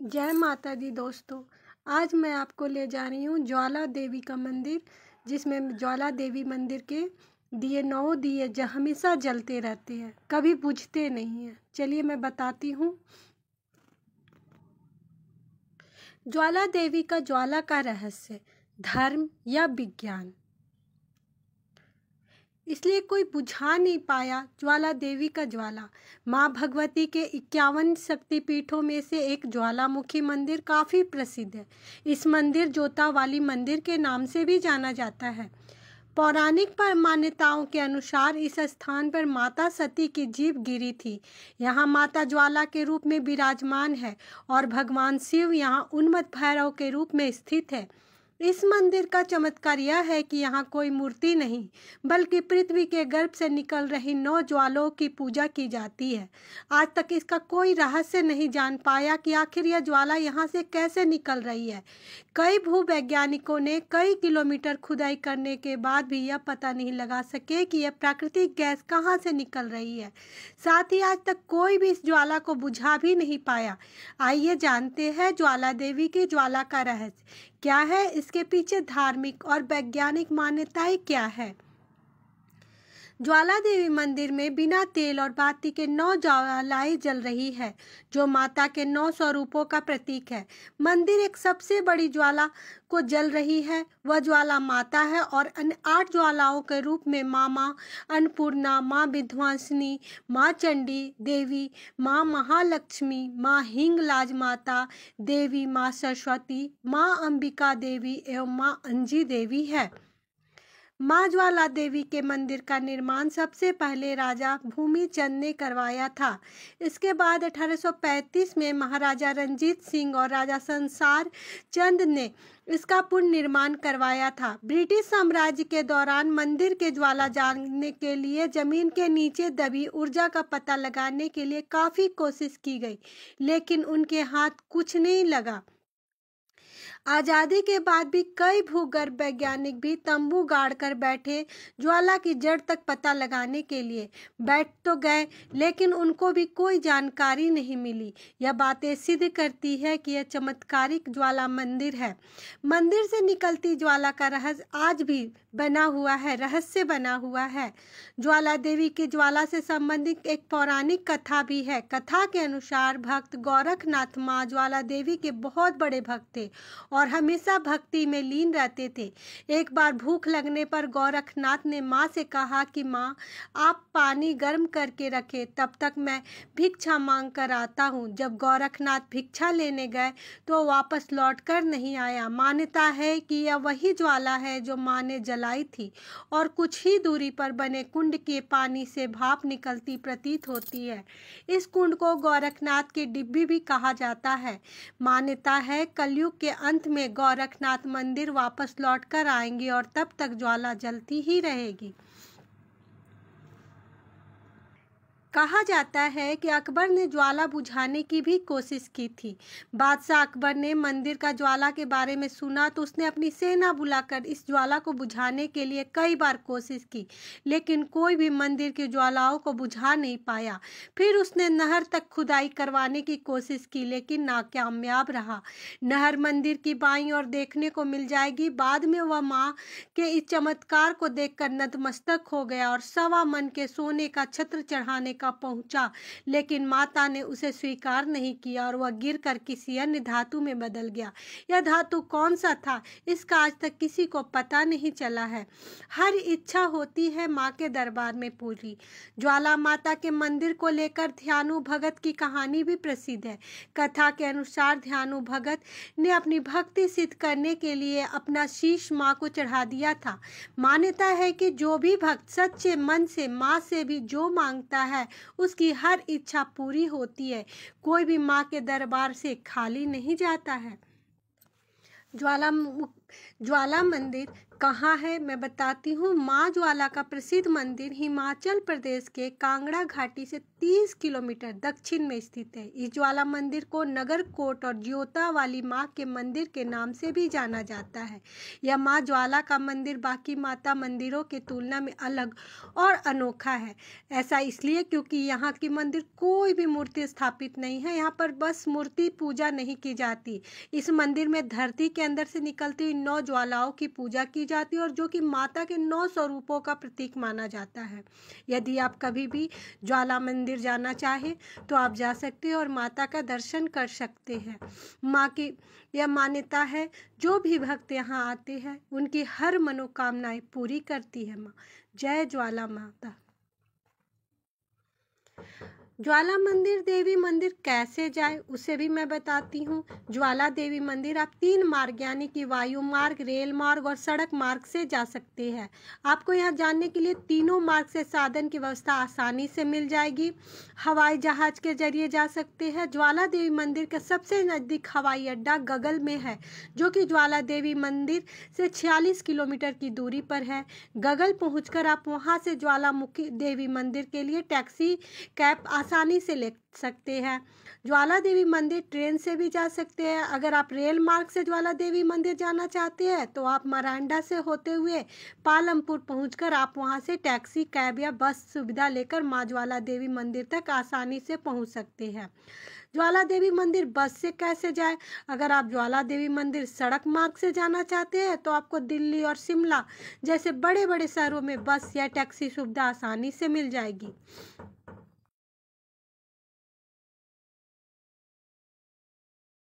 जय माता दी दोस्तों। आज मैं आपको ले जा रही हूँ ज्वाला देवी का मंदिर, जिसमें ज्वाला देवी मंदिर के दिए 9 दिए हमेशा जलते रहते हैं, कभी बुझते नहीं हैं। चलिए मैं बताती हूँ। ज्वाला देवी का ज्वाला का रहस्य, धर्म या विज्ञान। इसलिए कोई बुझा नहीं पाया ज्वाला देवी का ज्वाला। माँ भगवती के 51 शक्तिपीठों में से एक ज्वालामुखी मंदिर काफ़ी प्रसिद्ध है। इस मंदिर जोता वाली मंदिर के नाम से भी जाना जाता है। पौराणिक पर मान्यताओं के अनुसार इस स्थान पर माता सती की जीभ गिरी थी। यहाँ माता ज्वाला के रूप में विराजमान है और भगवान शिव यहाँ उन्मत्त भैरव के रूप में स्थित है। इस मंदिर का चमत्कार यह है कि यहाँ कोई मूर्ति नहीं, बल्कि पृथ्वी के गर्भ से निकल रही 9 ज्वालाओं की पूजा की जाती है। आज तक इसका कोई रहस्य नहीं जान पाया कि आखिर यह ज्वाला यहाँ से कैसे निकल रही है। कई भूवैज्ञानिकों ने कई किलोमीटर खुदाई करने के बाद भी यह पता नहीं लगा सके कि यह प्राकृतिक गैस कहाँ से निकल रही है। साथ ही आज तक कोई भी इस ज्वाला को बुझा भी नहीं पाया। आइए जानते हैं ज्वाला देवी की ज्वाला का रहस्य क्या है, इसके पीछे धार्मिक और वैज्ञानिक मान्यताएं क्या है। ज्वाला देवी मंदिर में बिना तेल और बाती के 9 ज्वालाएं जल रही है, जो माता के 9 स्वरूपों का प्रतीक है। मंदिर एक सबसे बड़ी ज्वाला को जल रही है, वह ज्वाला माता है और अन्य 8 ज्वालाओं के रूप में माँ अन्नपूर्णा, माँ विंध्यवासिनी, माँ चंडी देवी, माँ महालक्ष्मी, माँ हिंगलाज माता देवी, माँ सरस्वती, माँ अंबिका देवी एवं माँ अंजी देवी है। माँ ज्वाला देवी के मंदिर का निर्माण सबसे पहले राजा भूमिचंद ने करवाया था। इसके बाद 1835 में महाराजा रंजीत सिंह और राजा संसार चंद ने इसका पुनर्निर्माण करवाया था। ब्रिटिश साम्राज्य के दौरान मंदिर के ज्वाला जानने के लिए जमीन के नीचे दबी ऊर्जा का पता लगाने के लिए काफ़ी कोशिश की गई, लेकिन उनके हाथ कुछ नहीं लगा। आज़ादी के बाद भी कई भूगर्भ वैज्ञानिक भी तंबू गाड़कर बैठे ज्वाला की जड़ तक पता लगाने के लिए बैठ तो गए, लेकिन उनको भी कोई जानकारी नहीं मिली। यह बातें सिद्ध करती है कि यह चमत्कारिक ज्वाला मंदिर है। मंदिर से निकलती ज्वाला का रहस्य आज भी रहस्य बना हुआ है। ज्वाला देवी की ज्वाला से संबंधित एक पौराणिक कथा भी है। कथा के अनुसार भक्त गोरखनाथ माँ ज्वाला देवी के बहुत बड़े भक्त थे और हमेशा भक्ति में लीन रहते थे। एक बार भूख लगने पर गोरखनाथ ने माँ से कहा कि माँ, आप पानी गर्म करके रखें, तब तक मैं भिक्षा मांग कर आता हूँ। जब गोरखनाथ भिक्षा लेने गए तो वापस लौट कर नहीं आया। मान्यता है कि यह वही ज्वाला है जो माँ ने जलाई थी और कुछ ही दूरी पर बने कुंड के पानी से भाप निकलती प्रतीत होती है। इस कुंड को गोरखनाथ की डिब्बी भी कहा जाता है। मान्यता है कलयुग के अंत में गोरखनाथ मंदिर वापस लौट कर आएंगे और तब तक ज्वाला जलती ही रहेगी। कहा जाता है कि अकबर ने ज्वाला बुझाने की भी कोशिश की थी। बादशाह अकबर ने मंदिर का ज्वाला के बारे में सुना तो उसने अपनी सेना बुलाकर इस ज्वाला को बुझाने के लिए कई बार कोशिश की, लेकिन कोई भी मंदिर की ज्वालाओं को बुझा नहीं पाया। फिर उसने नहर तक खुदाई करवाने की कोशिश की, लेकिन नाकामयाब रहा। नहर मंदिर की बाईं ओर देखने को मिल जाएगी। बाद में वह माँ के इस चमत्कार को देखकर नतमस्तक हो गया और 1.25 मन के सोने का छत्र चढ़ाने का पहुंचा, लेकिन माता ने उसे स्वीकार नहीं किया और वह गिरकर किसी अन्य धातु में बदल गया। यह धातु कौन सा था, इसका आज तक किसी को पता नहीं चला है। हर इच्छा होती है माँ के दरबार में पूरी। ज्वाला माता के मंदिर को लेकर ध्यानु भगत की कहानी भी प्रसिद्ध है। कथा के अनुसार ध्यानु भगत ने अपनी भक्ति सिद्ध करने के लिए अपना शीश माँ को चढ़ा दिया था। मान्यता है कि जो भी भक्त सच्चे मन से माँ से भी जो मांगता है उसकी हर इच्छा पूरी होती है। कोई भी माँ के दरबार से खाली नहीं जाता है। ज्वाला ज्वाला मंदिर कहाँ है मैं बताती हूँ। माँ ज्वाला का प्रसिद्ध मंदिर हिमाचल प्रदेश के कांगड़ा घाटी से 30 किलोमीटर दक्षिण में स्थित है। इस ज्वाला मंदिर को नगरकोट और ज्योता वाली माँ के मंदिर के नाम से भी जाना जाता है। यह माँ ज्वाला का मंदिर बाकी माता मंदिरों के तुलना में अलग और अनोखा है। ऐसा इसलिए क्योंकि यहाँ की मंदिर कोई भी मूर्ति स्थापित नहीं है। यहाँ पर बस मूर्ति पूजा नहीं की जाती। इस मंदिर में धरती के अंदर से निकलती हुई 9 ज्वालाओं की पूजा की जाती है और जो कि माता के 9 स्वरूपों का प्रतीक माना जाता है। यदि आप कभी भी ज्वाला मंदिर जाना चाहें तो आप जा सकते हैं और माता का दर्शन कर सकते हैं। माँ की यह मान्यता है, जो भी भक्त यहाँ आते हैं उनकी हर मनोकामनाएं पूरी करती है माँ। जय ज्वाला माता। ज्वाला मंदिर देवी मंदिर कैसे जाए उसे भी मैं बताती हूँ। ज्वाला देवी मंदिर आप 3 मार्ग यानी कि वायु मार्ग, रेल मार्ग और सड़क मार्ग से जा सकते हैं। आपको यहाँ जाने के लिए तीनों मार्ग से साधन की व्यवस्था आसानी से मिल जाएगी। हवाई जहाज के जरिए जा सकते हैं। ज्वाला देवी मंदिर का सबसे नज़दीक हवाई अड्डा गगल में है, जो कि ज्वाला देवी मंदिर से 46 किलोमीटर की दूरी पर है। गगल पहुँचकर आप वहाँ से ज्वालामुखी देवी मंदिर के लिए टैक्सी कैब आसानी से ले सकते हैं। ज्वाला देवी मंदिर ट्रेन से भी जा सकते हैं। अगर आप रेल मार्ग से ज्वाला देवी मंदिर जाना चाहते हैं तो आप मरांडा से होते हुए पालमपुर पहुंचकर आप वहां से टैक्सी कैब या बस सुविधा लेकर माँ ज्वाला देवी मंदिर तक आसानी से पहुंच सकते हैं। ज्वाला देवी मंदिर बस से कैसे जाए? अगर आप ज्वाला देवी मंदिर सड़क मार्ग से जाना चाहते हैं तो आपको दिल्ली और शिमला जैसे बड़े बड़े शहरों में बस या टैक्सी सुविधा आसानी से मिल जाएगी।